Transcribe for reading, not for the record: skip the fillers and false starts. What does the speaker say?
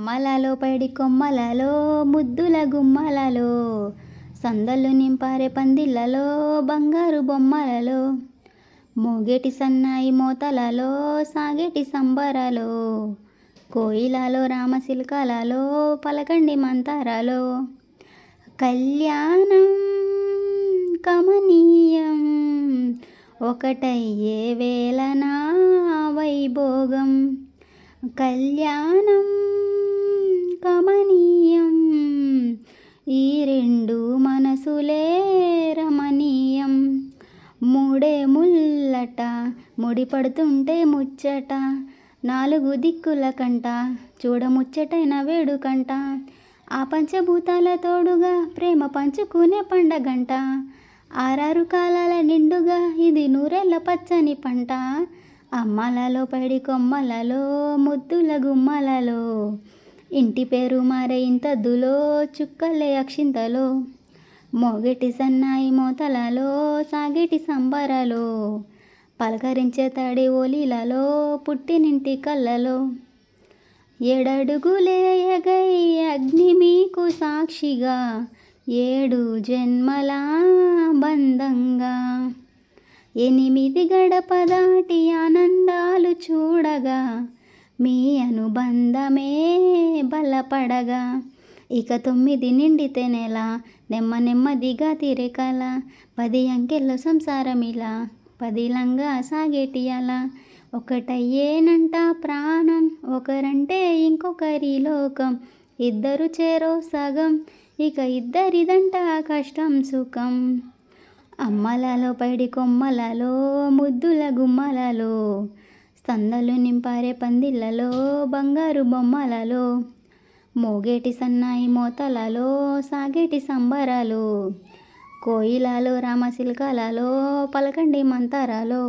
అమ్మలలో పడి కొమ్మలలో ముద్దుల గుమ్మలలో సందళ్ళు నింపారే పందిళ్ళలో బంగారు బొమ్మలలో మోగేటి సన్నాయి మోతలలో సాగేటి సంబరాలో కోయిలలో రామశిల్కాలలో పలకండి మంతారాలో కళ్యాణం కమనీయం ఒకటయ్యే వేళనా వైభోగం కళ్యాణం కమనీయం ఈ రెండు మనసులే రమణీయం మూడే ముల్లట ముడిపడుతుంటే ముచ్చట నాలుగు దిక్కుల కంట చూడముచ్చటైన వేడుకంట ఆ పంచభూతాల తోడుగా ప్రేమ పంచుకునే పండగంట ఆరారు కాలాల నిండుగా ఇది నూరేళ్ల పచ్చని పంట అమ్మలలో పడి కొమ్మలలో ముద్దుల గుమ్మలలో ఇంటి పేరు మారే ఇంతద్దులో చుక్కలే అక్షింతలో మోగేటి సన్నాయి మోతలలో సాగేటి సంబరాలో పలకరించే తడి ఓలీలలో పుట్టినింటి కళ్ళలో ఏడడుగులే ఎగై అగ్ని మీకు సాక్షిగా 7 జన్మల బంధంగా 8 గడప దాటి ఆనందాలు చూడగా మీ అనుబంధమే బలపడగా ఇక 9 నిండితే నెల నెమ్మదిగా తిరకల 10 అంకెల్లో సంసారం ఇలా 10 లంగా సాగేటి అలా ఒకటయ్యేనంట ప్రాణం ఒకరంటే ఇంకొకరి లోకం ఇద్దరు చేరో సగం ఇక ఇద్దరిదంట కష్టం సుఖం అమ్మలలో పడి కొమ్మలలో ముద్దుల గుమ్మలలో సందలు నింపారే పందిళ్ళలో బంగారు బొమ్మలలో మోగేటి సన్నాయి మోతలలో సాగేటి సంబరాలు కోయిలలో రామశిల్కాలలో పలకండి మంతారాలో